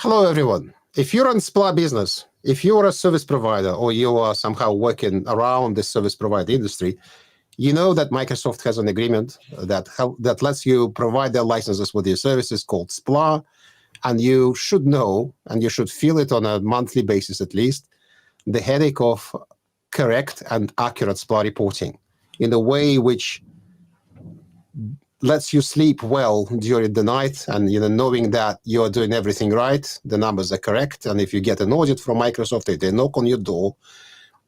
Hello, everyone. If you're in SPLA business, if you're a service provider or you are somehow working around the service provider industry, you know that Microsoft has an agreement that lets you provide their licenses with your services called SPLA, and you should know, and you should feel it on a monthly basis at least, the headache of correct and accurate SPLA reporting in a way which lets you sleep well during the night, and knowing that you're doing everything right, the numbers are correct, and if you get an audit from Microsoft, if they knock on your door,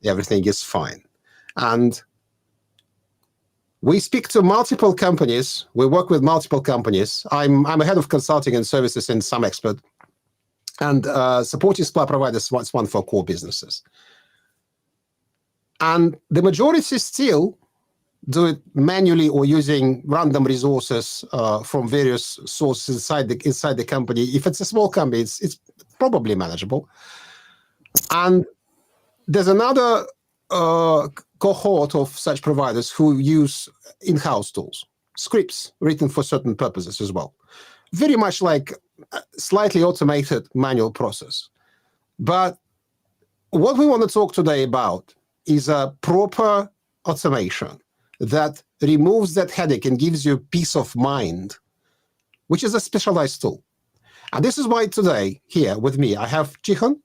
everything is fine. And we speak to multiple companies. We work with multiple companies. I'm a head of consulting and services in SAMexpert, and supporting SPLA providers is one for core businesses. And the majority still do it manually or using random resources from various sources inside the company. If it's a small company, it's probably manageable. And there's another cohort of such providers who use in-house tools, scripts written for certain purposes as well. Very much like a slightly automated manual process. But what we want to talk today about is a proper automation that removes that headache and gives you peace of mind, which is a specialized tool. And this is why today, here with me, I have Cihan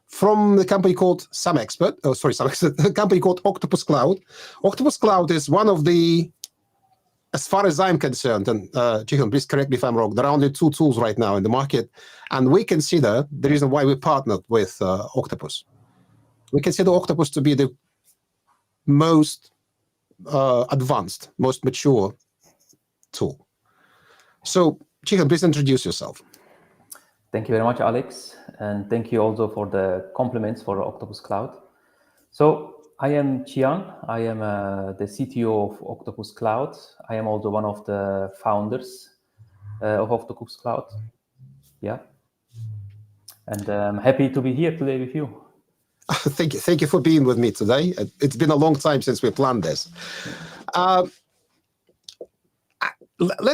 from the company called SAMexpert. Oh, sorry, SAMexpert, the company called Octopus Cloud. Octopus Cloud is one of the, as far as I'm concerned, and Cihan, please correct me if I'm wrong, there are only two tools right now in the market, and we consider the reason why we partnered with Octopus. We consider Octopus to be the most advanced, most mature tool. So, Cihan, please introduce yourself. Thank you very much, Alex, and thank you also for the compliments for Octopus Cloud. So, I am Cihan. I am the CTO of Octopus Cloud. I am also one of the founders of Octopus Cloud. Yeah, and I'm happy to be here today with you. Thank you for being with me today. It's been a long time since we planned this. Let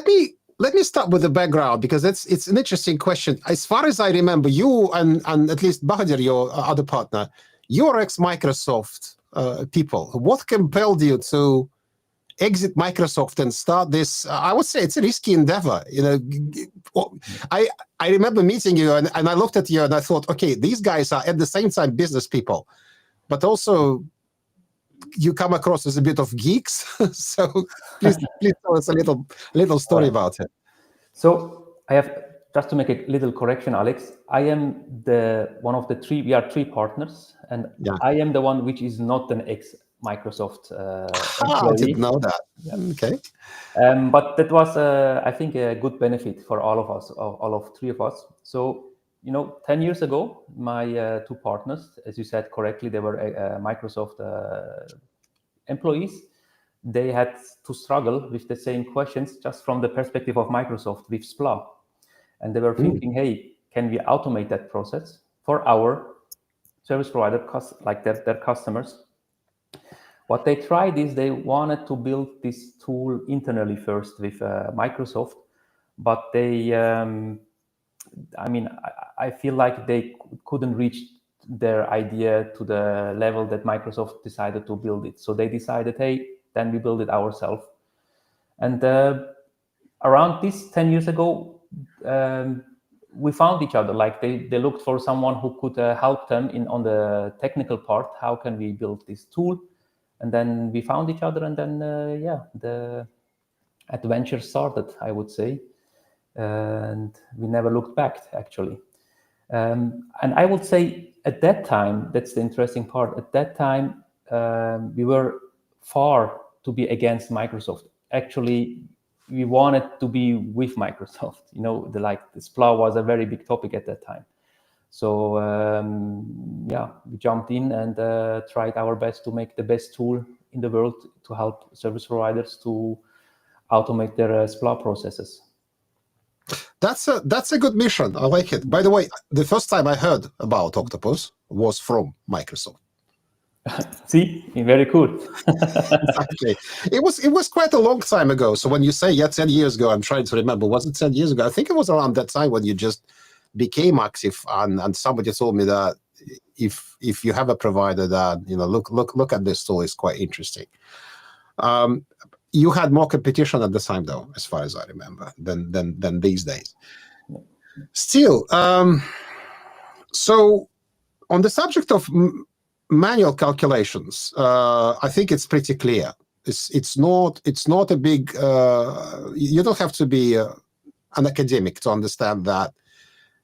me start with the background, because it's an interesting question. As far as I remember, you and at least Bahadur, your other partner, you're ex-Microsoft people. What compelled you to exit Microsoft and start this? I would say it's a risky endeavor. I remember meeting you, and I looked at you and I thought, okay, these guys are at the same time business people, but also you come across as a bit of geeks. So please tell us a little story about it. So I have just to make a little correction, Alex. I am one of the three. We are three partners, and yeah. I am the one which is not an ex-Microsoft employee. I didn't know that. Okay. But that was, I think, a good benefit for all of us, all three of us. So, 10 years ago, my two partners, as you said correctly, they were Microsoft employees. They had to struggle with the same questions just from the perspective of Microsoft with SPLA. And they were thinking, hey, can we automate that process for our service provider, like their customers? What they tried is they wanted to build this tool internally first with Microsoft, but they, I feel like they couldn't reach their idea to the level that Microsoft decided to build it. So they decided, hey, then we build it ourselves. And around this 10 years ago, we found each other. Like they looked for someone who could help them on the technical part. How can we build this tool? And then we found each other, and then, the adventure started, I would say. And we never looked back, actually. And I would say at that time, that's the interesting part. At that time, we were far to be against Microsoft. Actually, we wanted to be with Microsoft. The SPLA was a very big topic at that time. So, we jumped in and tried our best to make the best tool in the world to help service providers to automate their SPLA processes. That's a good mission. I like it. By the way, the first time I heard about Octopus was from Microsoft. See, very good. Exactly. It was quite a long time ago. So when you say 10 years ago, I'm trying to remember. Was it 10 years ago? I think it was around that time when you just became active, and somebody told me that if you have a provider that, you know, look at this tool, is quite interesting. You had more competition at the time, though, as far as I remember, than these days. Still, so on the subject of manual calculations, I think it's pretty clear. It's not a big. You don't have to be an academic to understand that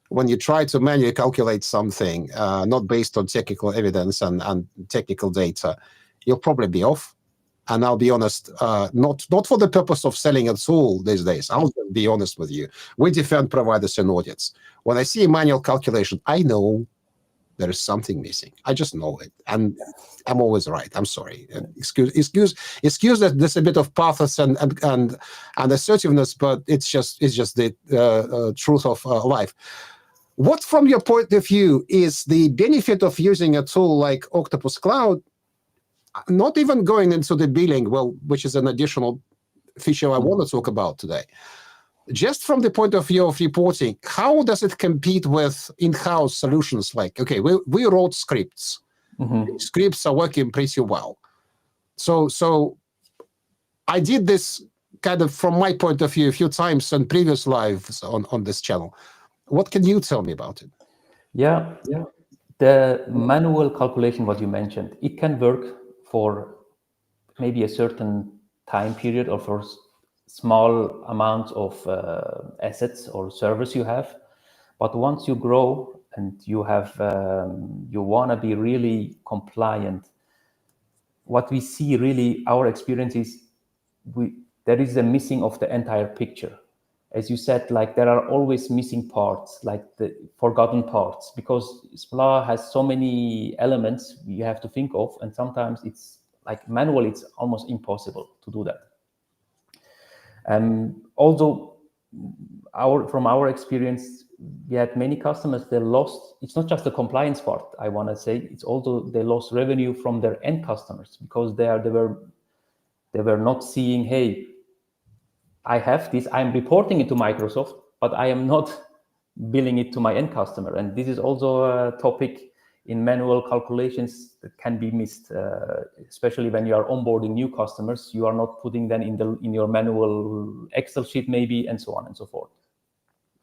when you try to manually calculate something not based on technical evidence and technical data, you'll probably be off. And I'll be honest, not for the purpose of selling a tool these days. I'll be honest with you. We defend providers and audits. When I see a manual calculation, I know there is something missing. I just know it, and I'm always right. I'm sorry. Excuse that there's a bit of pathos and assertiveness, but it's just the truth of life. What, from your point of view, is the benefit of using a tool like Octopus Cloud? Not even going into the billing, well, which is an additional feature I want to talk about today. Just from the point of view of reporting, how does it compete with in-house solutions? Like, okay, we wrote scripts. Scripts are working pretty well. So I did this kind of, from my point of view, a few times on previous lives on this channel. What can you tell me about it? Yeah. The manual calculation, what you mentioned, it can work for maybe a certain time period or for small amounts of assets or servers you have. But once you grow and you have, you want to be really compliant, what we see really, our experience is there is a missing of the entire picture. As you said, like there are always missing parts, like the forgotten parts, because SPLA has so many elements you have to think of, and sometimes it's like manually, it's almost impossible to do that. Also, from our experience, we had many customers, they lost, it's not just the compliance part, I want to say, it's also they lost revenue from their end customers because they were not seeing, hey, I have this, I'm reporting it to Microsoft, but I am not billing it to my end customer. And this is also a topic in manual calculations that can be missed, especially when you are onboarding new customers. You are not putting them in your manual Excel sheet maybe, and so on and so forth.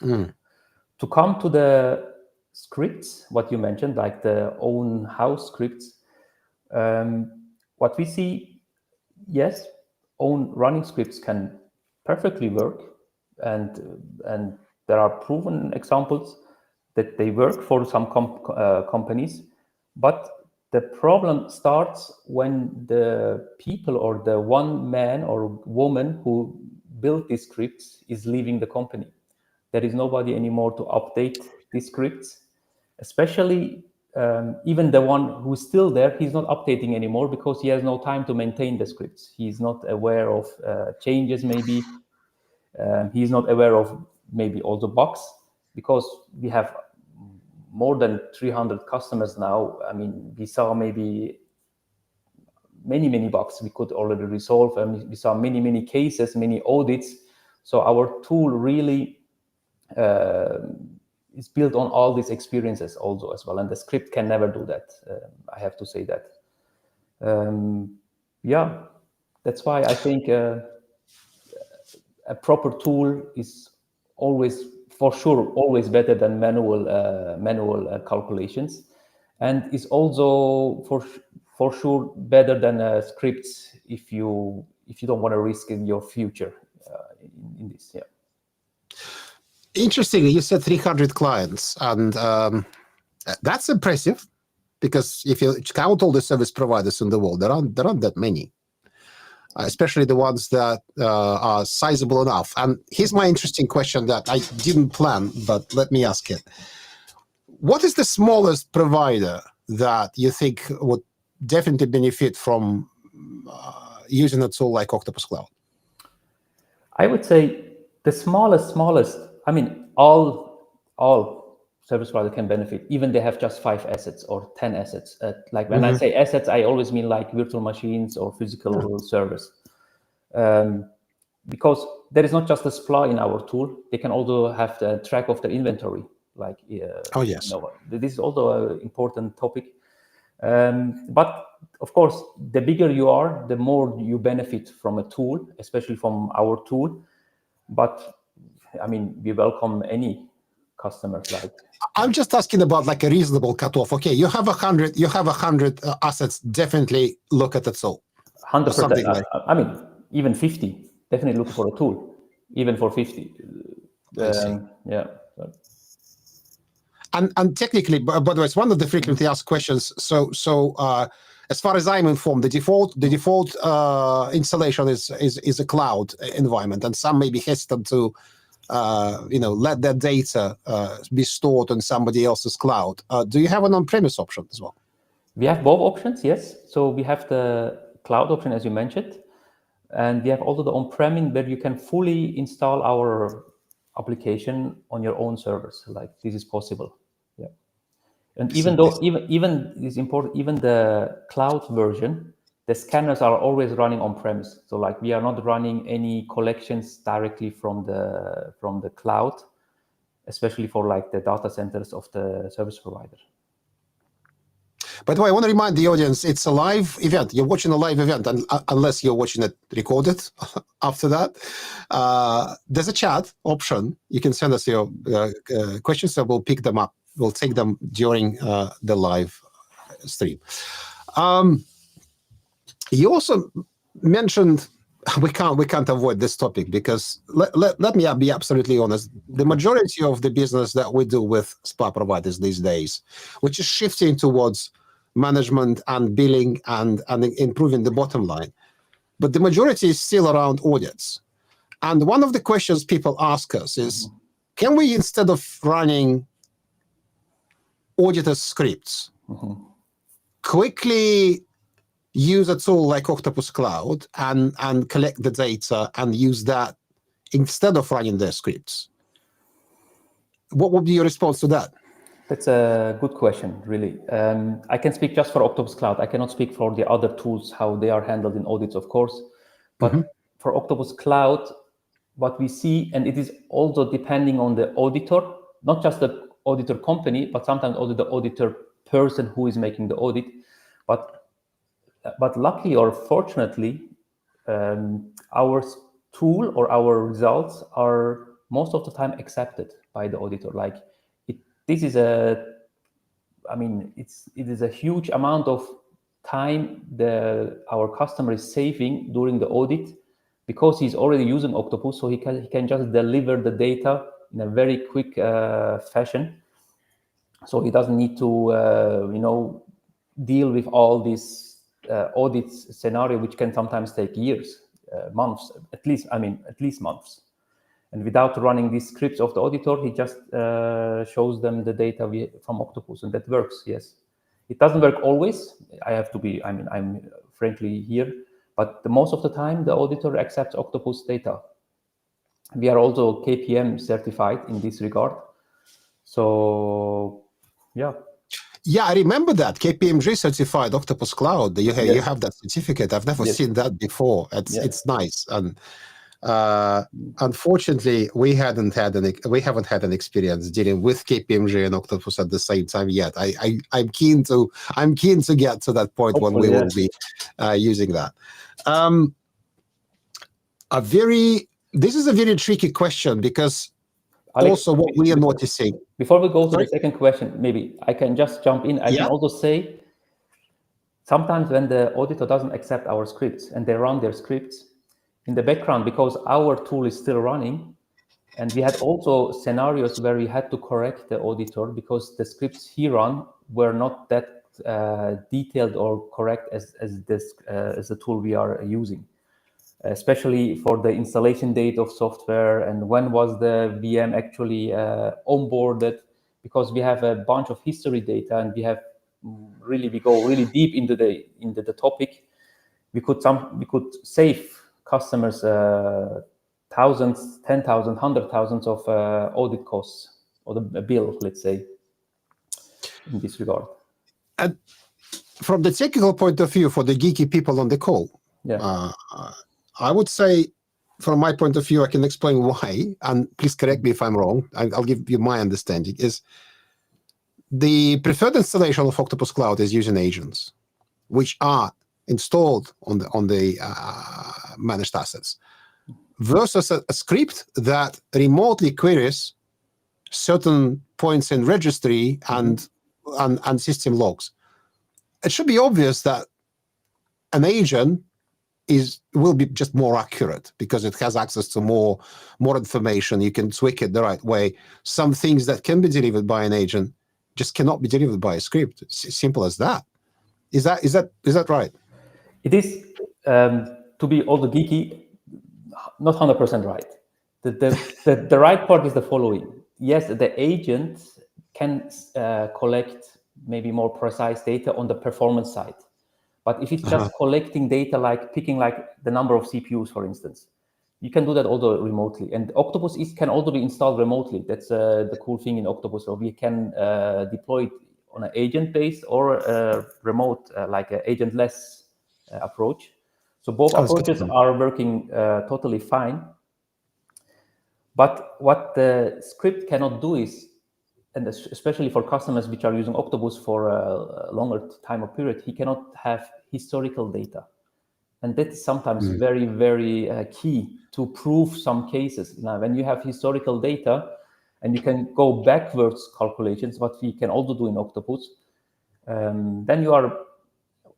To come to the scripts, what you mentioned, like the own house scripts, what we see, yes, own running scripts can perfectly work, and there are proven examples that they work for some companies, but the problem starts when the people or the one man or woman who built these scripts is leaving the company. There is nobody anymore to update these scripts, especially even the one who's still there, he's not updating anymore because he has no time to maintain the scripts. He's not aware of changes maybe. He's not aware of maybe all the bugs, because we have more than 300 customers now. I mean, we saw maybe many bugs we could already resolve, and we saw many cases, many audits. So our tool really is built on all these experiences also as well, and the script can never do that. I have to say that. Yeah, that's why I think a proper tool is always, for sure, always better than manual calculations, and is also for sure better than scripts if you don't want to risk in your future in this. Yeah. Interestingly, you said 300 clients, and that's impressive, because if you count all the service providers in the world, there aren't that many. Especially the ones that are sizable enough. And here's my interesting question that I didn't plan, but let me ask it. What is the smallest provider that you think would definitely benefit from using a tool like Octopus Cloud? I would say the smallest, I mean, all service providers can benefit, even they have just 5 assets or 10 assets. Like when I say assets, I always mean like virtual machines or physical servers. Because there is not just a SPLA in our tool, they can also have the track of their inventory. Like, Oh, yes. you know, this is also an important topic. But of course, the bigger you are, the more you benefit from a tool, especially from our tool. But I mean, we welcome any customers. Like, I'm just asking about like a reasonable cutoff. Okay, you have 100. You have 100 assets. Definitely look at the tool. 100%. Something like. I mean, even 50. Definitely look for a tool, even for 50. I see. Yeah. And technically, by the way, it's one of the frequently asked questions. So as far as I'm informed, the default installation is a cloud environment, and some may be hesitant to let that data be stored on somebody else's cloud. Do you have an on-premise option as well? We have both options, yes. So we have the cloud option, as you mentioned, and we have also the on-prem where you can fully install our application on your own servers. Like, this is possible. Yeah. And even though even is important, even the cloud version, the scanners are always running on-premise. So like, we are not running any collections directly from the cloud, especially for like the data centers of the service provider. By the way, I want to remind the audience, it's a live event. You're watching a live event, unless you're watching it recorded after that. There's a chat option. You can send us your questions, and we'll pick them up. We'll take them during the live stream. You also mentioned, we can't avoid this topic, because let me be absolutely honest. The majority of the business that we do with SPA providers these days, which is shifting towards management and billing and improving the bottom line, but the majority is still around audits. And one of the questions people ask us is, can we, instead of running auditor scripts, quickly use a tool like Octopus Cloud and collect the data and use that instead of running their scripts? What would be your response to that? That's a good question, really. I can speak just for Octopus Cloud. I cannot speak for the other tools, how they are handled in audits, of course. But for Octopus Cloud, what we see, and it is also depending on the auditor, not just the auditor company, but sometimes also the auditor person who is making the audit. But luckily or fortunately, our tool or our results are most of the time accepted by the auditor. Like, this is it is a huge amount of time our customer is saving during the audit, because he's already using Octopus, so he can just deliver the data in a very quick fashion. So he doesn't need to deal with all this audits scenario, which can sometimes take years, months, at least months. And without running these scripts of the auditor, he just shows them the data from Octopus, and that works. Yes, it doesn't work always. I'm frankly here, but most of the time the auditor accepts Octopus data. We are also KPM certified in this regard. So, yeah. Yeah, I remember that KPMG certified Octopus Cloud. You have that certificate. I've never seen that before. It's nice. And unfortunately, we haven't had an experience dealing with KPMG and Octopus at the same time yet. I'm keen to get to that point. Hopefully, when we will be using that. This is a very tricky question, because Alex, also what we are noticing. Before we go to the second question, maybe I can just jump in. I can also say, sometimes when the auditor doesn't accept our scripts and they run their scripts in the background, because our tool is still running, and we had also scenarios where we had to correct the auditor because the scripts he run were not that detailed or correct as the tool we are using, especially for the installation date of software and when was the VM actually onboarded, because we have a bunch of history data and we go really deep into the topic. We could save customers thousands, 10,000, 100,000 of audit costs, or the bill, let's say, in this regard. And from the technical point of view, for the geeky people on the call, I would say from my point of view, I can explain why, and please correct me if I'm wrong. I'll give you my understanding. Is the preferred installation of Octopus Cloud is using agents, which are installed on the managed assets, versus a script that remotely queries certain points in registry and system logs. It should be obvious that an agent will be just more accurate because it has access to more information. You can tweak it the right way. Some things that can be delivered by an agent just cannot be delivered by a script. It's simple as that. Is that right? It is, to be all the geeky, not 100% right. The right part is the following. Yes, the agent can collect maybe more precise data on the performance side. But if it's just collecting data, like picking like the number of CPUs, for instance, you can do that also remotely. And Octopus can also be installed remotely. That's the cool thing in Octopus. So we can deploy it on an agent-based or a remote, like an agentless approach. So both approaches are working totally fine. But what the script cannot do is, and especially for customers which are using Octopus for a longer time or period, he cannot have historical data. And that's sometimes very, very key to prove some cases. Now, when you have historical data and you can go backwards calculations, what we can also do in Octopus, then you are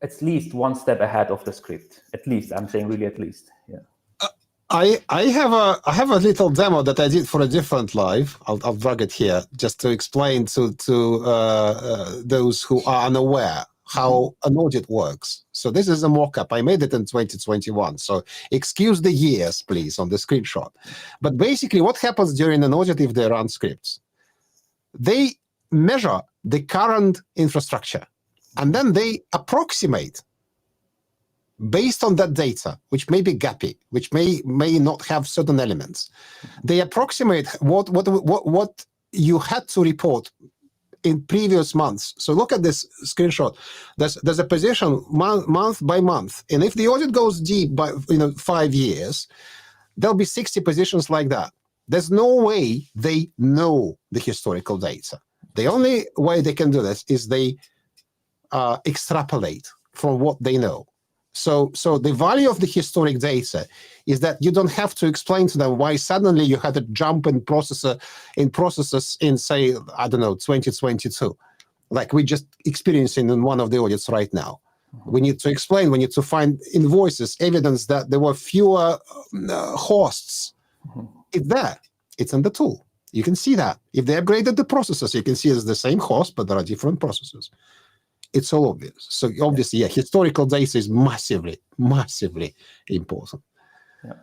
at least one step ahead of the script. At least, I'm saying really at least, yeah. I have a little demo that I did for a different live. I'll drag it here just to explain to those who are unaware how an audit works. So this is a mock-up. I made it in 2021. So excuse the years, please, on the screenshot. But basically, what happens during an audit if they run scripts? They measure the current infrastructure, and then they approximate based on that data, which may be gappy, which may not have certain elements. They approximate what you had to report in previous months. So look at this screenshot. There's a position month by month, and if the audit goes deep by 5 years, there'll be 60 positions like that. There's no way they know the historical data. The only way they can do this is they extrapolate from what they know. So the value of the historic data is that you don't have to explain to them why suddenly you had a jump in processes in, say, I don't know, 2022, like we just experiencing in one of the audits right now. We need to explain, we need to find invoices, evidence that there were fewer hosts. It's there. It's in the tool. You can see that. If they upgraded the processes, you can see it's the same host, but there are different processes. It's all obvious. So obviously, yeah, historical data is massively, massively important. Yeah,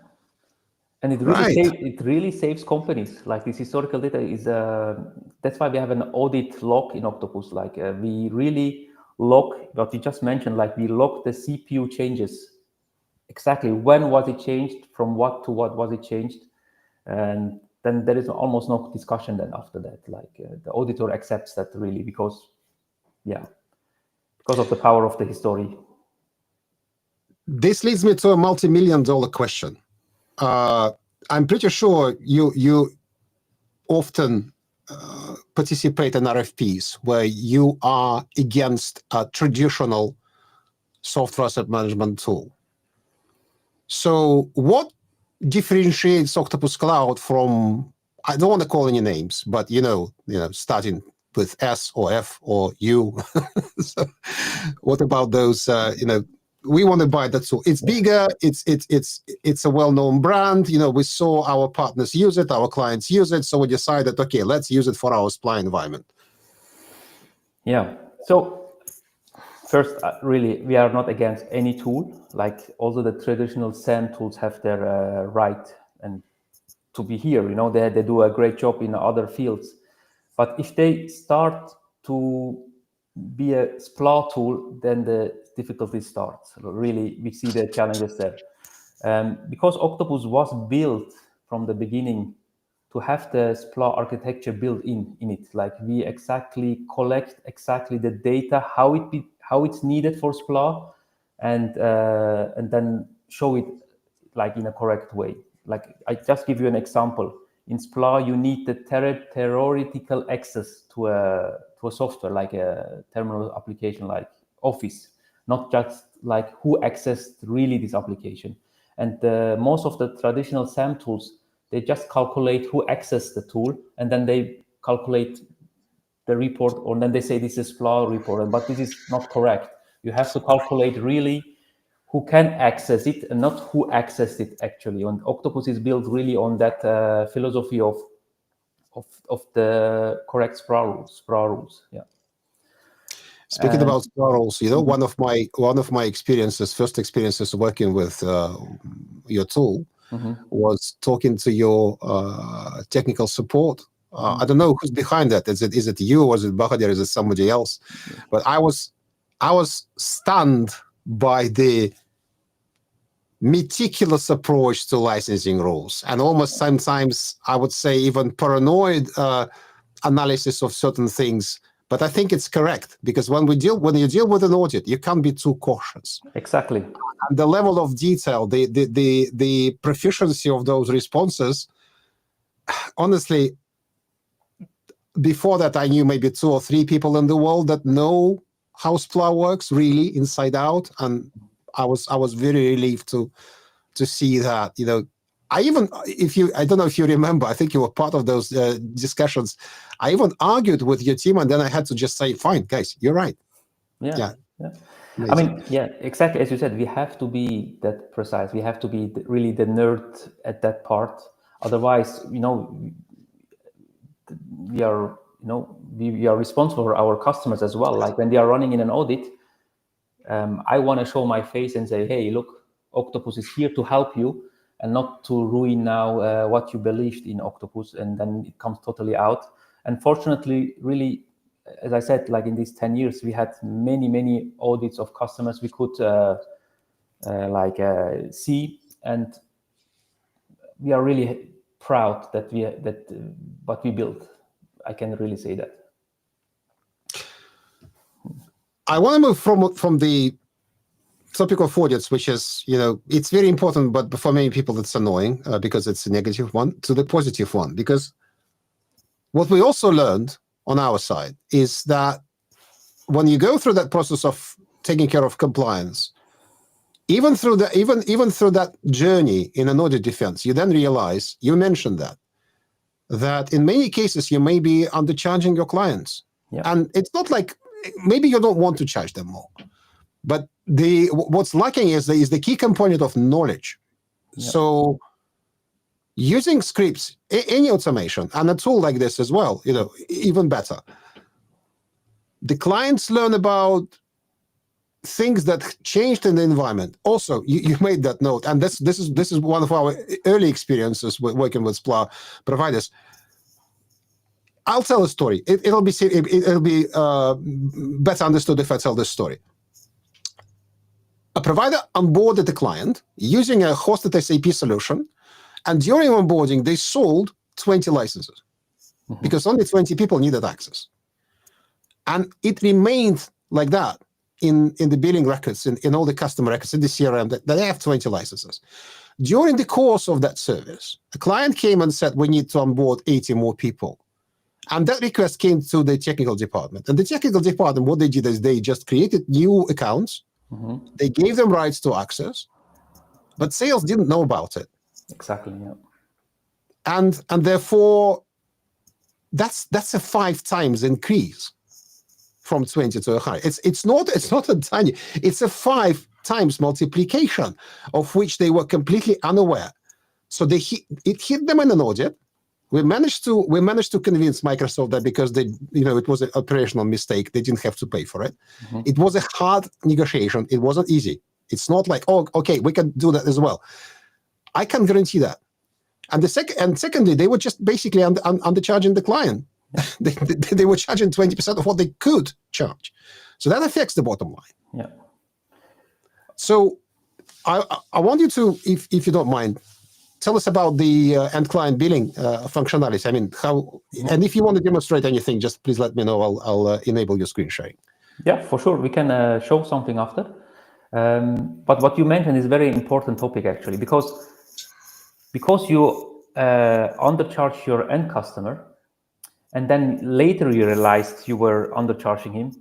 and it really saves companies. Like this historical data is that's why we have an audit log in Octopus. Like we really log what you just mentioned. Like we log the CPU changes, exactly when was it changed, from what to what was it changed, and then there is almost no discussion then after that. Like the auditor accepts that really because of the power of the history. This leads me to a multi-million-dollar question. I'm pretty sure you often participate in RFPs where you are against a traditional software asset management tool. So what differentiates Octopus Cloud from, I don't want to call any names, but starting with S or F or U. So what about those? We want to buy that tool. It's bigger. It's a well-known brand. We saw our partners use it, our clients use it, so we decided, okay, let's use it for our SPLA environment. Yeah. So first, really, we are not against any tool. Like also the traditional SAM tools have their right and to be here. They do a great job in other fields. But if they start to be a SPLA tool, then the difficulty starts. Really, we see the challenges there. Because Octopus was built from the beginning to have the SPLA architecture built in it. Like we exactly collect the data, how it's needed for SPLA, and then show it like in a correct way. like I just give you an example. In SPLA, you need the theoretical access to a software like a terminal application like Office, not just like who accessed really this application. And most of the traditional SAM tools, they just calculate who accessed the tool, and then they calculate the report, or then they say this is SPLA report, but this is not correct. You have to calculate really who can access it and not who accessed it actually. And Octopus is built really on that philosophy of the correct SPLA rules. Yeah. Speaking about SPLA rules, you know, one of my first experiences working with your tool was talking to your technical support. I don't know who's behind that. Is it you, or is it Bahadir? Is it somebody else? But I was stunned by the meticulous approach to licensing rules, and almost sometimes I would say even paranoid analysis of certain things. But I think it's correct, because when you deal with an audit, you can't be too cautious. Exactly. And the level of detail, the proficiency of those responses, honestly, before that I knew maybe 2 or 3 people in the world that know how SPLA works really inside out, and I was very relieved to see that. You know, I don't know if you remember, I think you were part of those discussions. I even argued with your team, and then I had to just say, fine, guys, you're right. Yeah. I mean, yeah, exactly as you said, we have to be that precise. We have to be really the nerd at that part. Otherwise, you know, we are responsible for our customers as well. Like when they are running in an audit, I want to show my face and say, hey, look, Octopus is here to help you, and not to ruin now what you believed in Octopus, and then it comes totally out. And fortunately, really, as I said, like in these 10 years, we had many audits of customers we could see, and we are really proud that what we built. I can really say that. I want to move from the topic of audits, which is, you know, it's very important, but for many people it's annoying because it's a negative one, to the positive one. Because what we also learned on our side is that when you go through that process of taking care of compliance, even through that journey in an audit defense, you then realize, you mentioned that in many cases you may be undercharging your clients. Yeah. And it's not like, maybe you don't want to charge them more, but what's lacking is the key component of knowledge. Yeah. So using scripts, any automation, and a tool like this as well, you know, even better. The clients learn about things that changed in the environment. Also, you made that note, and this is one of our early experiences working with SPLA providers. I'll tell a story. It'll be better understood if I tell this story. A provider onboarded a client using a hosted SAP solution, and during onboarding, they sold 20 licenses because only 20 people needed access. And it remained like that in the billing records, in all the customer records, in the CRM, that they have 20 licenses. During the course of that service, a client came and said, we need to onboard 80 more people. And that request came to the technical department. And the technical department, what they did is they just created new accounts. They gave them rights to access, but sales didn't know about it. Exactly, yeah. And therefore, that's a 5 times increase from 20 to 100. It's not a tiny, it's a 5 times multiplication of which they were completely unaware. So it hit them in an audit. We managed to convince Microsoft that because it was an operational mistake, they didn't have to pay for it. It was a hard negotiation. It wasn't easy. It's not like, oh, okay, we can do that as well. I can guarantee that. And secondly, they were just basically undercharging the client. they were charging 20% of what they could charge. So that affects the bottom line. Yeah. So I want you to, if you don't mind, tell us about the end client billing functionality. I mean, how, and if you want to demonstrate anything, just please let me know. I'll enable your screen sharing. Yeah, for sure. We can show something after. But what you mentioned is a very important topic, actually, because because you undercharge your end customer, and then later you realized you were undercharging him.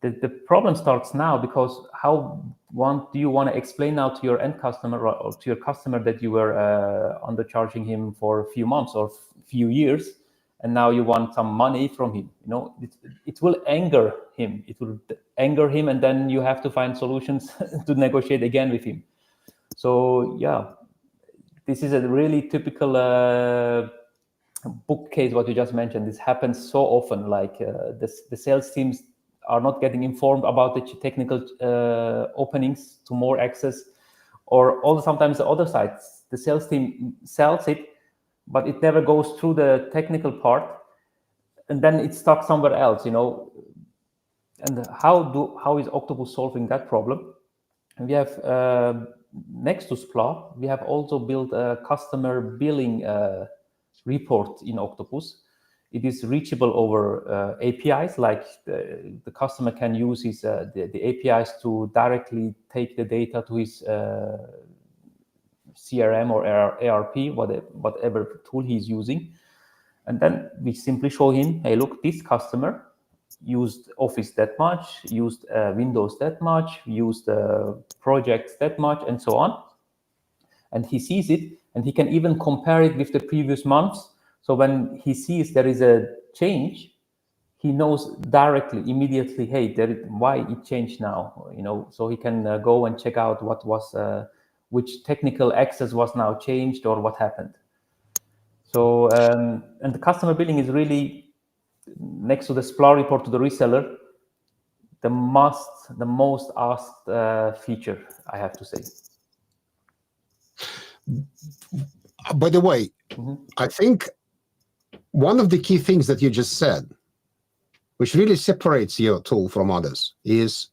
The problem starts now, because how do you want to explain now to your end customer or to your customer that you were undercharging him for a few months or few years, and now you want some money from him? You know, it will anger him. It will anger him, and then you have to find solutions to negotiate again with him. So yeah, this is a really typical book case. What you just mentioned, this happens so often. Like the sales teams are not getting informed about the technical openings to more access, or also sometimes the other sides, the sales team sells it, but it never goes through the technical part, and then it's stuck somewhere else, you know. And how is Octopus solving that problem? And we have next to SPLA, we have also built a customer billing report in Octopus. It is reachable over APIs, like the customer can use his the APIs to directly take the data to his CRM or ARP, whatever tool he's using. And then we simply show him, hey, look, this customer used Office that much, used Windows that much, used projects that much, and so on. And he sees it, and he can even compare it with the previous months. So when he sees there is a change, he knows directly, immediately, hey, why it changed now, you know. So he can go and check out what was, which technical access was now changed, or what happened. So and the customer billing is really, next to the SPLA report to the reseller, the most asked feature, I have to say. By the way, I think one of the key things that you just said, which really separates your tool from others, is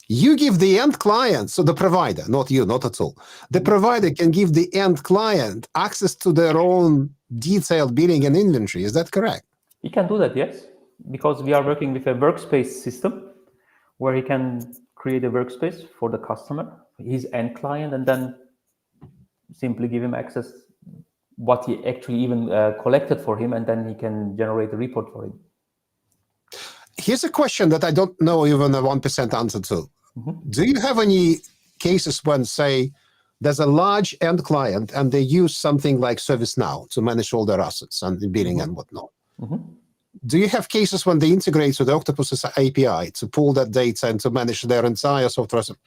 you give the end client, so the provider, not you, not a tool, the provider can give the end client access to their own detailed billing and inventory. Is that correct? He can do that, yes, because we are working with a workspace system where he can create a workspace for the customer, his end client, and then simply give him access what he actually even collected for him, and then he can generate a report for him. Here's a question that I don't know even a 1% answer to. Do you have any cases when, say, there's a large end client and they use something like ServiceNow to manage all their assets and the billing and whatnot? Do you have cases when they integrate with the Octopus API to pull that data and to manage their entire software assets?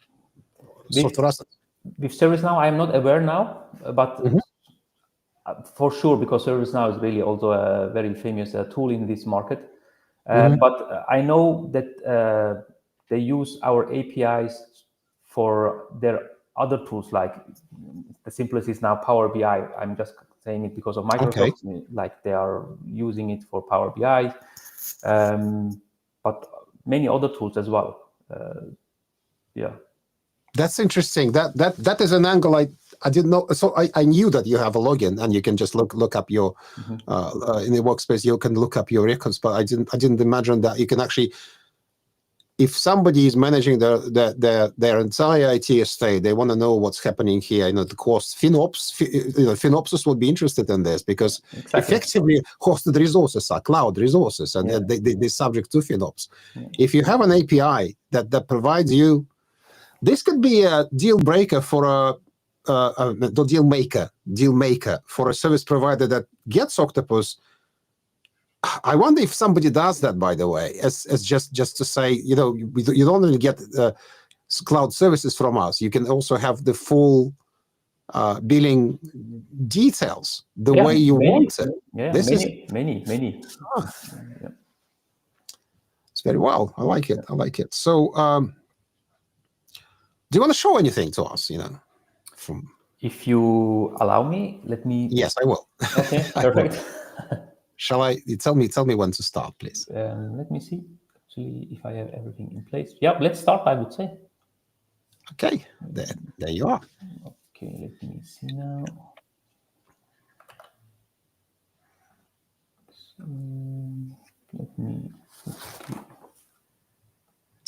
With ServiceNow, I'm not aware now, but for sure, because ServiceNow is really also a very famous tool in this market. But I know that they use our APIs for their other tools, like the simplest is now Power BI. I'm just saying it because of Microsoft, like they are using it for Power BI, but many other tools as well. Yeah. That's interesting. That is an angle I didn't know. So I knew that you have a login and you can just look up your in the workspace. You can look up your records, but I didn't imagine that you can actually, if somebody is managing their entire IT estate, they want to know what's happening here. You know, the cost. FinOps would be interested in this because effectively hosted resources are cloud resources, and they're subject to FinOps. If you have an API that provides you, this could be a deal breaker for deal maker for a service provider that gets Octopus. I wonder if somebody does that, by the way, as just to say, you know, you don't only get cloud services from us, you can also have the full billing details the way you want it. Yeah, many. It's very well. I like it. I like it. So, do you want to show anything to us? You know, if you allow me, let me. Yes, I will. Okay, perfect. Shall I? Tell me when to start, please. Let me see. Actually, if I have everything in place. Yeah, let's start, I would say. Okay, there you are. Okay, let me see now. So, let me.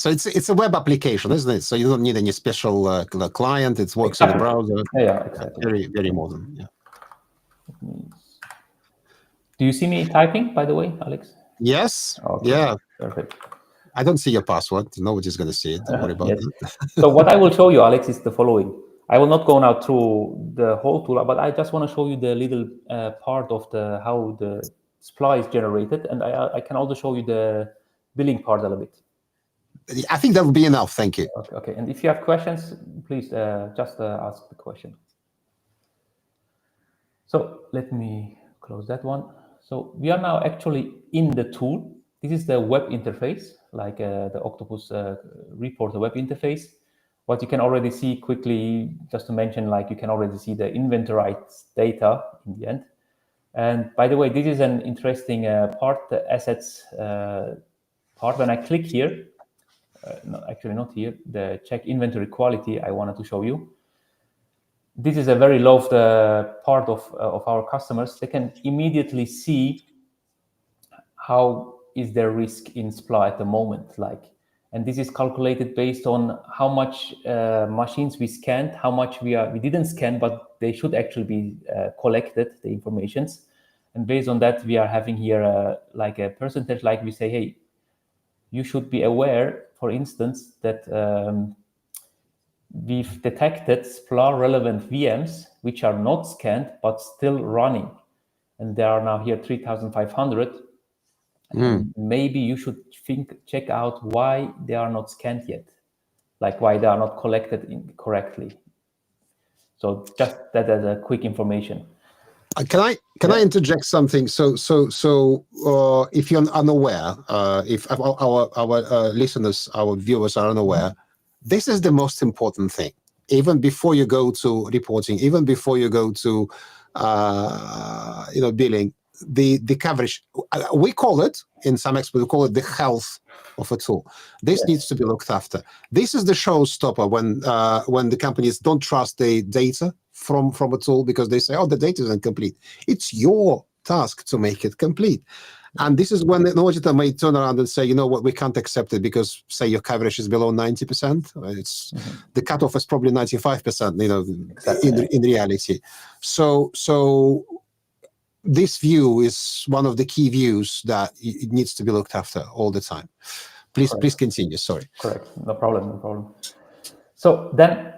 So it's a web application, isn't it? So you don't need any special client. It works in the browser. Yeah, exactly. Very, very modern. Yeah. Do you see me typing, by the way, Alex? Yes. Okay. Yeah. Perfect. I don't see your password. Nobody's going to see it. Don't worry about that. So what I will show you, Alex, is the following. I will not go now through the whole tool, but I just want to show you the little part of how the SPLA is generated, and I can also show you the billing part a little bit. I think that would be enough. Thank you. Okay. And if you have questions, please just ask the question. So let me close that one. So we are now actually in the tool. This is the web interface, like the Octopus report, the web interface. What you can already see quickly, just to mention, like you can already see the inventory data in the end. And by the way, this is an interesting part, the assets part. When I click here, no, actually not here, the check inventory quality I wanted to show you. This is a very loved part of our customers. They can immediately see how is their risk in SPLA at the moment, and this is calculated based on how much machines we scanned, how much we didn't scan, but they should actually be collected, the informations. And based on that, we are having here like a percentage, like we say, hey, you should be aware, for instance, that we've detected SPLA relevant VMs, which are not scanned, but still running. And there are now here 3,500. Maybe you should check out why they are not scanned yet, like why they are not collected correctly. So just that as a quick information. Can I interject something? So if you're unaware, if our listeners, our viewers are unaware, this is the most important thing. Even before you go to reporting, even before you go to billing, the coverage, we call it in SAMexpert, we call it the health of a tool. This needs to be looked after. This is the showstopper when the companies don't trust the data from a tool because they say, oh, the data is incomplete. It's your task to make it complete. And this is when an auditor may turn around and say, you know what, we can't accept it because, say, your coverage is below 90%. It's the cutoff is probably 95%. Exactly. In reality. So this view is one of the key views that it needs to be looked after all the time. Please continue. Sorry. Correct. No problem. So then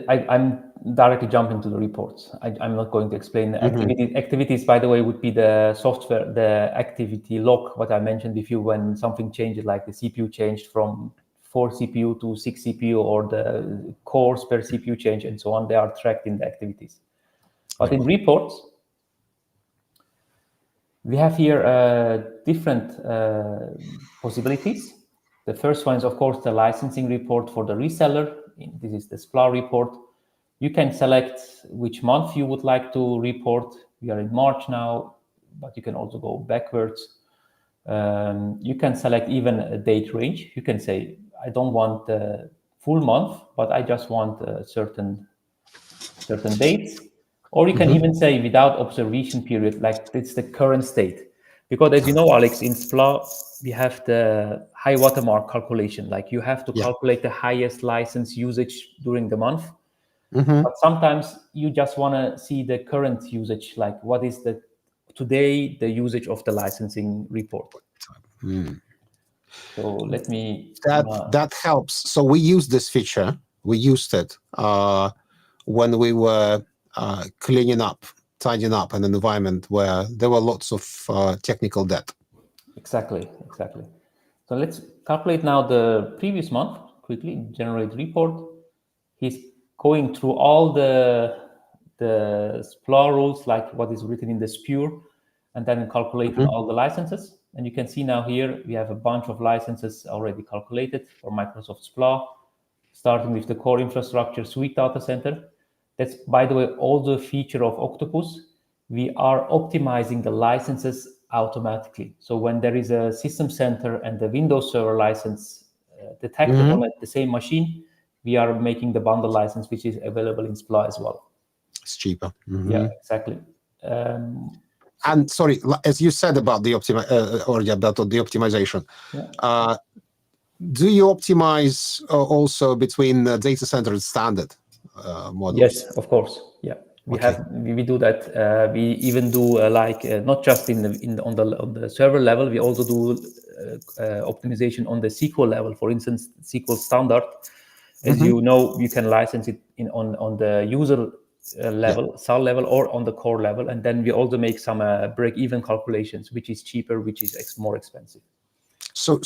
I'm directly jumping to the reports. I'm not going to explain the activities. Activities, by the way, would be the software, the activity log, what I mentioned with you when something changes, like the CPU changed from 4 CPU to 6 CPU, or the cores per CPU change and so on. They are tracked in the activities. But in reports, we have here different possibilities. The first one is, of course, the licensing report for the reseller. This is the SPLA report. You can select which month you would like to report. We are in March now, but you can also go backwards. You can select even a date range. You can say, I don't want the full month, but I just want certain dates. Or you can even say without observation period, like it's the current state. Because as you know, Alex, in SPLA, we have the high watermark calculation. Like you have to calculate the highest license usage during the month. But sometimes you just want to see the current usage, like what is today the usage of the licensing report. So let me... That helps. So we use this feature. We used it when we were cleaning up, tidying up in an environment where there were lots of technical debt. Exactly. So let's calculate now the previous month quickly. Generate report. He's going through all the SPLA rules, like what is written in the SPUR, and then calculating all the licenses. And you can see now here we have a bunch of licenses already calculated for Microsoft SPLA, starting with the core infrastructure suite data center. That's, by the way, also a feature of Octopus. We are optimizing the licenses automatically. So when there is a system center and the Windows Server license detected on the same machine, we are making the bundle license, which is available in SPLA as well. It's cheaper. Yeah, exactly. And sorry, as you said about the optimization, do you optimize also between data center and standard models? Yes, of course. Yeah, we do that. We even do not just on the server level. We also do optimization on the SQL level. For instance, SQL standard, as you know, you can license it on the user level, SAL level, or on the core level, and then we also make some break-even calculations, which is cheaper, which is more expensive. So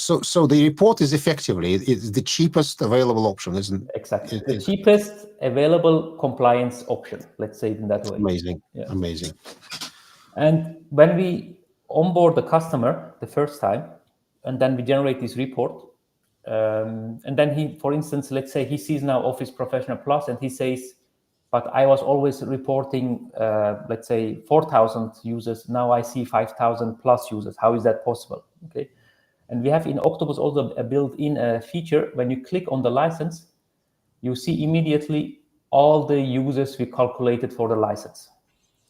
the report is effectively the cheapest available option, isn't it? Exactly. The cheapest available compliance option, let's say it in that way. Amazing. Yeah. Amazing. And when we onboard the customer the first time, and then we generate this report, and then he, for instance, let's say he sees now Office Professional Plus, and he says, but I was always reporting, let's say 4,000 users. Now I see 5,000 plus users. How is that possible? Okay. And we have in Octopus also a built-in feature. When you click on the license, you see immediately all the users we calculated for the license.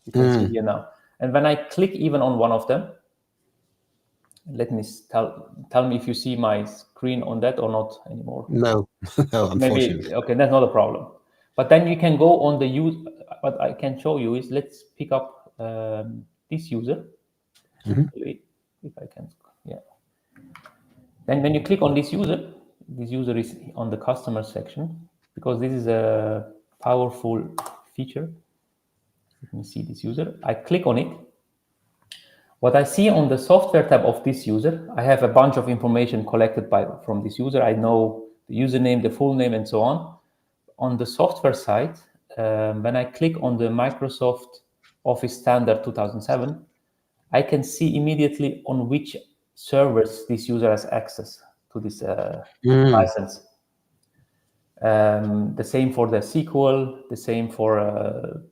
You can see here now. And when I click even on one of them, let me tell me if you see my screen on that or not anymore. No, no, unfortunately. Maybe, okay, that's not a problem. But then you can go on the use. What I can show you is, let's pick up this user. If I can, yeah. Then when you click on this user is on the customer section, because this is a powerful feature. Let me see this user. I click on it. What I see on the software tab of this user, I have a bunch of information collected from this user. I know the username, the full name, and so on. On the software side, when I click on the Microsoft Office Standard 2007, I can see immediately on which servers this user has access to this license. The same for the SQL, the same for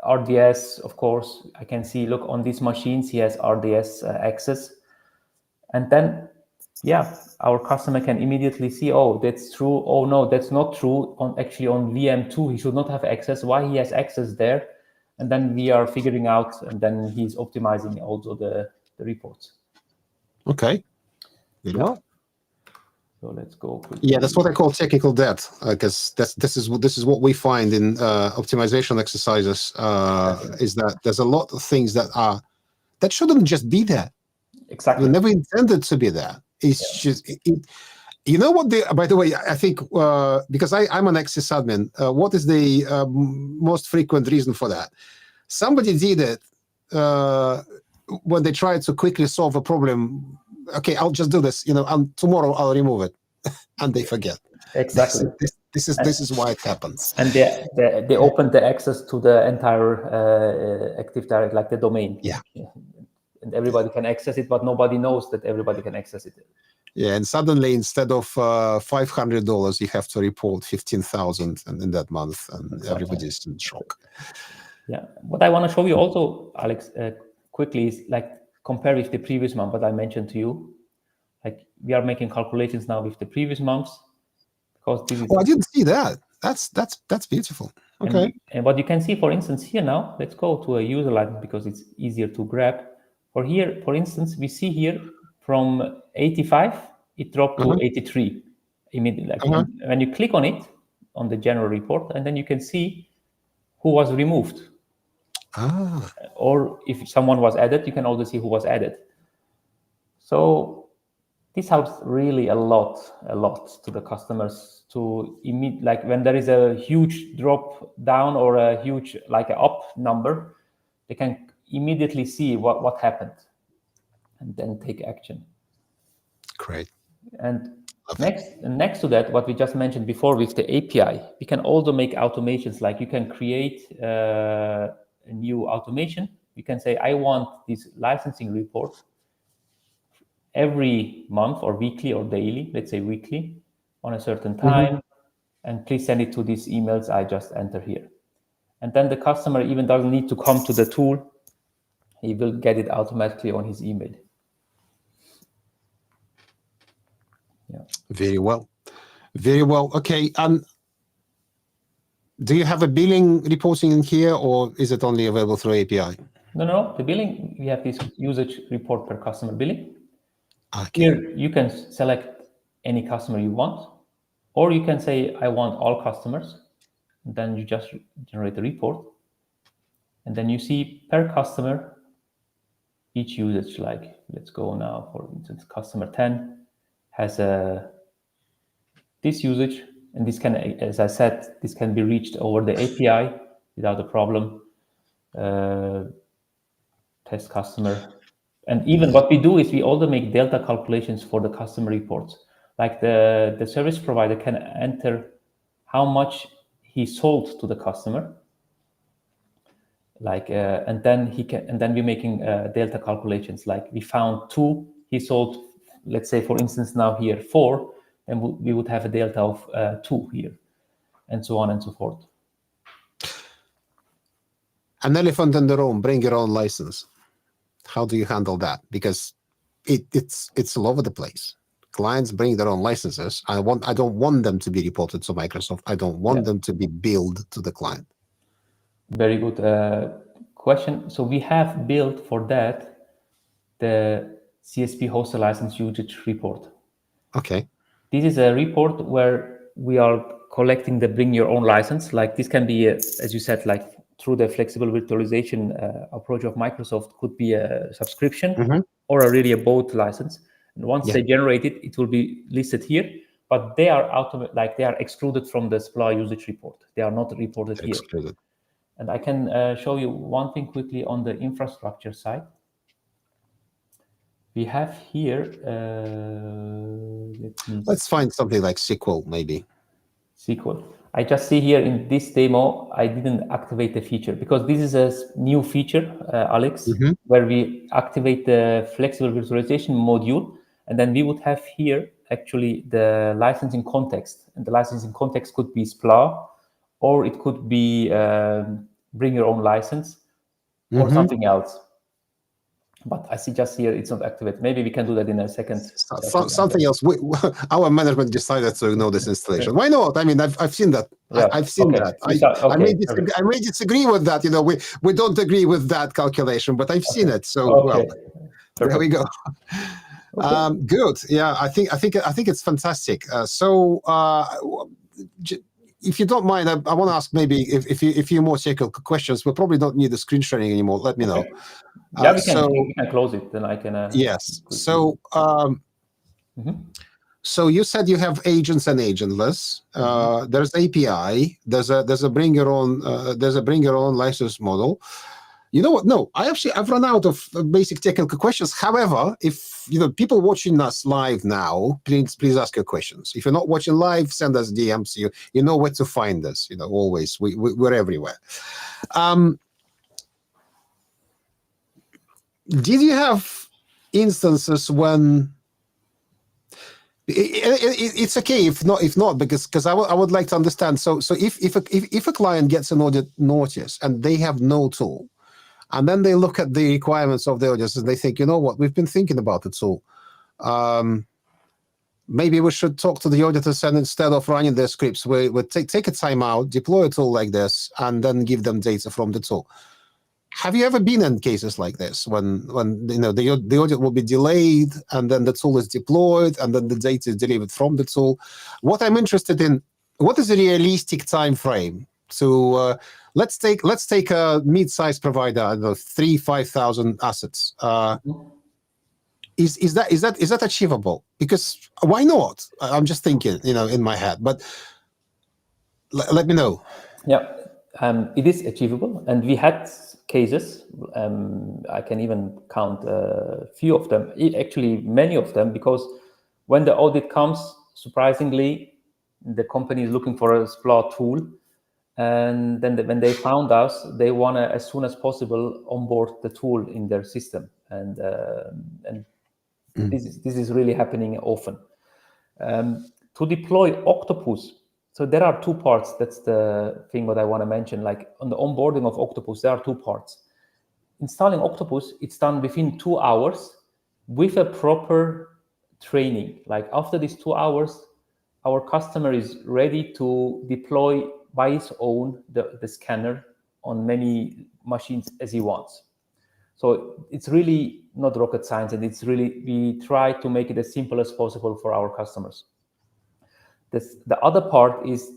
RDS, of course. I can see, look, on these machines, he has RDS access. And then, yeah, our customer can immediately see, oh, that's true. Oh, no, that's not true. Actually, on VM2, he should not have access. Why he has access there? And then we are figuring out, and then he's optimizing also the reports. Okay. Very well. So let's go. Yeah, that's what I call technical debt, because this is what we find in optimization exercises. Is that there's a lot of things that shouldn't just be there. Exactly. They're never intended to be there. It's just you know what? By the way, I think because I'm an sysadmin, what is the most frequent reason for that? Somebody did it when they tried to quickly solve a problem. Okay, I'll just do this, and tomorrow I'll remove it, and they forget. Exactly. This is why it happens. And they opened the access to the entire Active Directory, like the domain. Yeah. And everybody can access it, but nobody knows that everybody can access it. Yeah, and suddenly instead of $500, you have to report 15,000 in that month, and everybody's in shock. Yeah. What I want to show you also, Alex, quickly is like compare with the previous month, what I mentioned to you. Like we are making calculations now with the previous months, because this is. Oh, I didn't see that. That's beautiful. Okay. And what you can see, for instance, here now, let's go to a user license because it's easier to grab. For here, for instance, we see here from 85, it dropped to 83 immediately. Like when you click on it, on the general report, and then you can see who was removed. Or if someone was added, you can also see who was added. So this helps really a lot to the customers to like when there is a huge drop down or a huge like an up number, they can immediately see what happened and then take action. Great. And next to that, what we just mentioned before with the API, we can also make automations. Like you can create a new automation. You can say, I want this licensing report every month or weekly or daily, let's say weekly, on a certain time, and please send it to these emails I just entered here. And then the customer even doesn't need to come to the tool. He will get it automatically on his email. Yeah. Very well. Very well. Okay. Do you have a billing reporting in here, or is it only available through API? No. The billing, we have this usage report per customer billing. Okay. Here you can select any customer you want, or you can say, I want all customers. And then you just generate a report. And then you see per customer, each usage, like let's go now, for instance, customer 10 has this usage, and this can, as I said, this can be reached over the API without a problem. Test customer. And even what we do is we also make delta calculations for the customer reports. Like the service provider can enter how much he sold to the customer, like and then he can, and then we're making delta calculations. Like we found 2, he sold, let's say for instance now here 4, and we would have a delta of 2 here, and so on and so forth. An elephant in the room, bring your own license. How do you handle that? Because it's all over the place. Clients bring their own licenses. I don't want them to be reported to Microsoft. I don't want them to be billed to the client. Very good question. So we have built for that the CSP hoster license usage report. Okay. This is a report where we are collecting the bring your own license. Like this can be, as you said, like through the flexible virtualization approach of Microsoft, could be a subscription or really a both license. And once they generate it, it will be listed here. But they are they are excluded from the SPLA usage report. They are not reported here. And I can show you one thing quickly on the infrastructure side. We have here, let's find something like SQL, maybe. SQL. I just see here in this demo, I didn't activate the feature because this is a new feature, Alex, where we activate the flexible virtualization module. And then we would have here actually the licensing context. And the licensing context could be SPLA, or it could be bring your own license or something else. But I see just here it's not activated. Maybe we can do that in a second. Something else. Our management decided to ignore this installation. Why not? I mean, I've seen that. Yeah. I've seen that. I may disagree with that. You know, we don't agree with that calculation, but I've seen it. So well, there we go. Good. Yeah, I think it's fantastic. If you don't mind, I want to ask maybe if you more technical questions. We probably don't need the screen sharing anymore. Let me know. Yeah, we can close it. Then I can. Yes. So, so you said you have agents and agentless. There's API. There's a bring your own license model. You know what? No, I've run out of basic technical questions. However, if people watching us live now, please ask your questions. If you're not watching live, send us DMs. You know where to find us. Always we're everywhere. Did you have instances when it's okay if not because I would like to understand. So if a client gets an audit notice and they have no tool, and then they look at the requirements of the auditors and they think, you know what, we've been thinking about the tool. Maybe we should talk to the auditors, and instead of running their scripts, we take a time out, deploy a tool like this, and then give them data from the tool. Have you ever been in cases like this when the audit will be delayed and then the tool is deployed and then the data is delivered from the tool? What I'm interested in, what is a realistic time frame to let's take a mid-sized provider, I don't know, 3,000-5,000 assets. Is that achievable? Because why not? I'm just thinking, in my head, but let me know. Yeah, it is achievable, and we had cases. I can even count a few of them, actually many of them, because when the audit comes, surprisingly, the company is looking for a SPLA tool, and then when they found us, they want to, as soon as possible, onboard the tool in their system, and this is really happening often. To deploy Octopus, so there are 2 parts. That's the thing what I want to mention. Like on the onboarding of Octopus, there are 2 parts. Installing Octopus, it's done within 2 hours with a proper training. Like after these 2 hours, our customer is ready to deploy by his own the scanner on many machines as he wants. So it's really not rocket science, and it's really, we try to make it as simple as possible for our customers. The other part is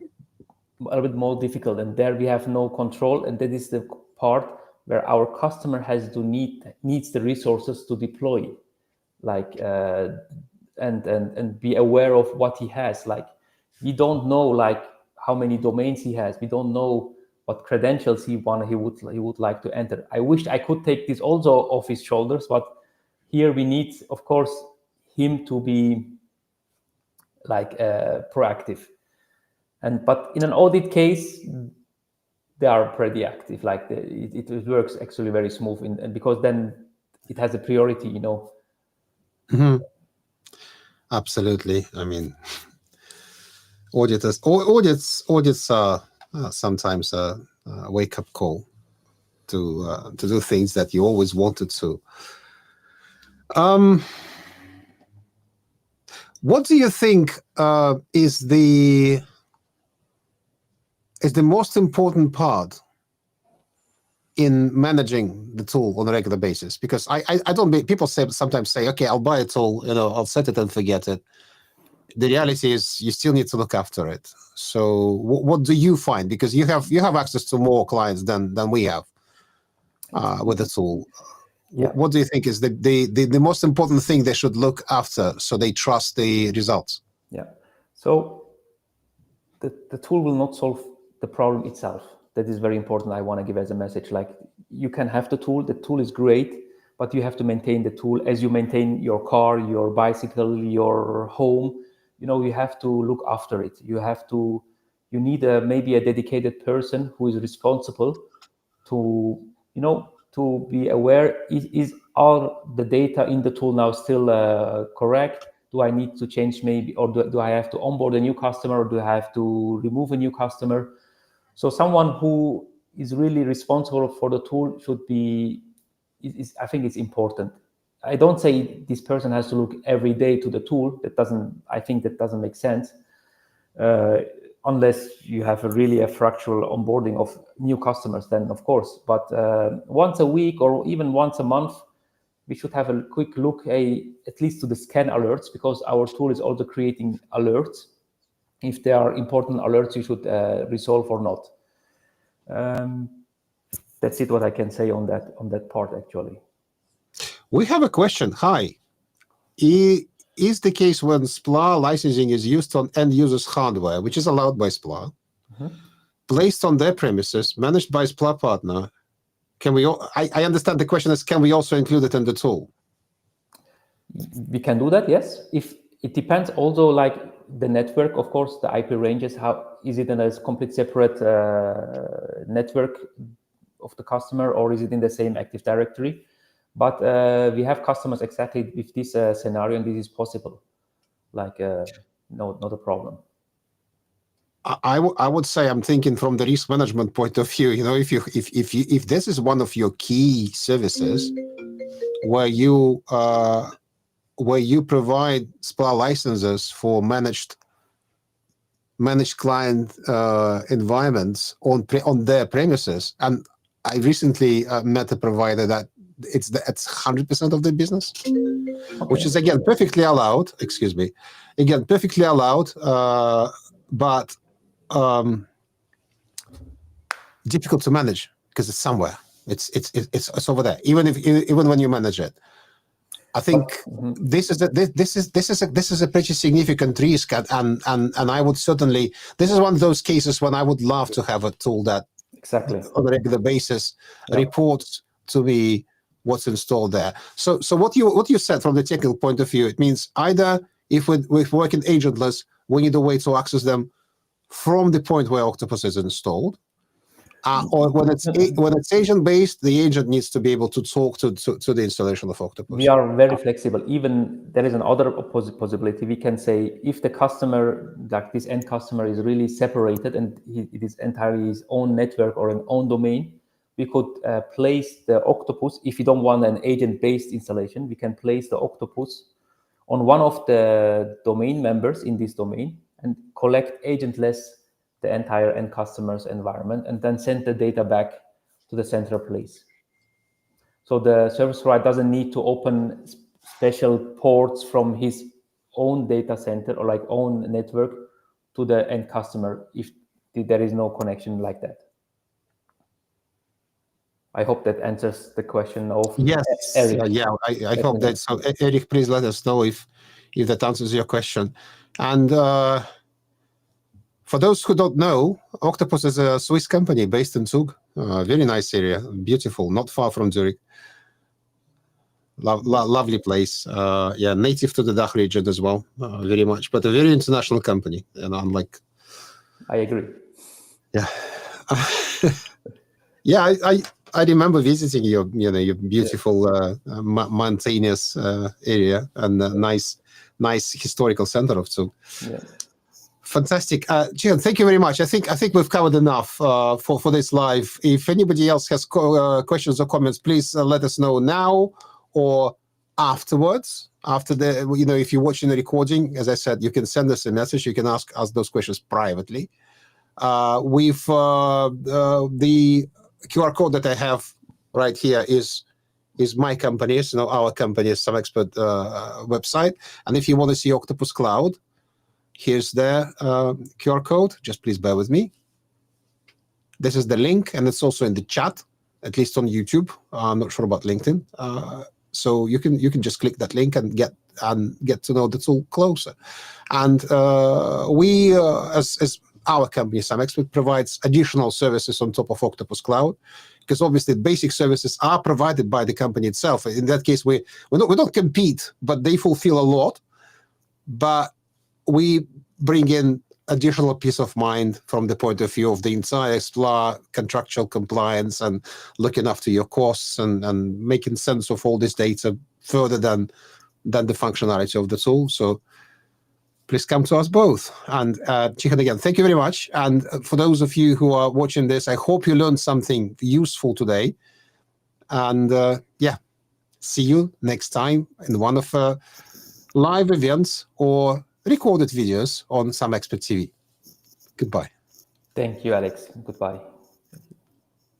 a little bit more difficult, and there we have no control, and that is the part where our customer needs the resources to deploy, like and be aware of what he has. Like, we don't know like how many domains he has. We don't know what credentials he would like to enter. I wish I could take this also off his shoulders, but here we need, of course, him to be like proactive. But in an audit case, they are pretty active. Like it works actually very smooth, and because then it has a priority, you know. Mm-hmm. Absolutely. I mean, audits are sometimes a wake-up call to do things that you always wanted to. What do you think is the most important part in managing the tool on a regular basis? Because I don't, people sometimes say, okay, I'll buy a tool, you know, I'll set it and forget it. The reality is you still need to look after it. So what do you find? Because you have access to more clients than we have with the tool. Yeah. What do you think is the most important thing they should look after so they trust the results? Yeah. So the tool will not solve the problem itself. That is very important. I want to give as a message. Like, you can have the tool is great, but you have to maintain the tool as you maintain your car, your bicycle, your home. You know, you have to look after it. You need maybe a dedicated person who is responsible to, you know, to be aware, is all the data in the tool now still correct? Do I need to change maybe, or do I have to onboard a new customer, or do I have to remove a new customer? So someone who is really responsible for the tool should be, I think it's important. I don't say this person has to look every day to the tool. I think that doesn't make sense. Unless you have a fractional onboarding of new customers, then of course. But once a week or even once a month, we should have a quick look, at least to the scan alerts, because our tool is also creating alerts. If there are important alerts, you should resolve or not. That's it. What I can say on that part, actually. We have a question. Hi. Is the case when SPLA licensing is used on end users' hardware, which is allowed by SPLA, placed on their premises, managed by SPLA partner? Can we? I understand the question is, can we also include it in the tool? We can do that, yes. If it depends also, like the network, of course, the IP ranges. How is it in a complete separate network of the customer, or is it in the same Active Directory? But we have customers exactly with this scenario, and this is possible. Like, no, not a problem. I would say, I'm thinking from the risk management point of view. You know, if this is one of your key services where you provide SPLA licenses for managed client environments on their premises, and I recently met a provider that it's 100% of the business, which is again perfectly allowed. Excuse me, again perfectly allowed, but difficult to manage because it's somewhere. It's over there. Even when you manage it, I think this is a pretty significant risk, and I would certainly. This is one of those cases when I would love to have a tool that exactly on a regular basis reports to me what's installed there. So what you said from the technical point of view, it means either if we're working agentless, we need a way to access them from the point where Octopus is installed, or when it's agent based, the agent needs to be able to talk to the installation of Octopus. We are very flexible. Even there is another possibility. We can say if the customer, like this end customer, is really separated and it is entirely his own network or an own domain, we could place the Octopus. If you don't want an agent-based installation, we can place the Octopus on one of the domain members in this domain and collect agentless the entire end customer's environment and then send the data back to the central place. So the service provider doesn't need to open special ports from his own data center or like own network to the end customer if there is no connection like that. I hope that answers the question of Yes. Eric. Yeah, I hope that. So Eric, please let us know if that answers your question. And for those who don't know, Octopus is a Swiss company based in Zug. Very nice area, beautiful, not far from Zurich. Lovely place. Yeah, native to the DACH region as well, very much, but a very international company. And unlike, I agree. Yeah, yeah, I remember visiting your beautiful mountainous area and nice historical center of Zug. Yeah. Fantastic, Cihan. Thank you very much. I think we've covered enough for this live. If anybody else has questions or comments, please let us know now or afterwards. After the, if you're watching the recording, as I said, you can send us a message. You can ask us those questions privately. With the QR code that I have right here is my company's, our company's SAMexpert website. And if you want to see Octopus Cloud, here's the QR code. Just please bear with me. This is the link, and it's also in the chat, at least on YouTube. I'm not sure about LinkedIn. So you can just click that link and get to know the tool closer. And we, as our company, SAMexpert, provides additional services on top of Octopus Cloud, because obviously basic services are provided by the company itself. In that case, we don't compete, but they fulfill a lot. But we bring in additional peace of mind from the point of view of the entire SPLA contractual compliance and looking after your costs and making sense of all this data further than the functionality of the tool. So please come to us both. And Cihan, again, thank you very much. And for those of you who are watching this, I hope you learned something useful today. And yeah, see you next time in one of live events or recorded videos on SAMexpert TV. Goodbye. Thank you, Alex. Goodbye.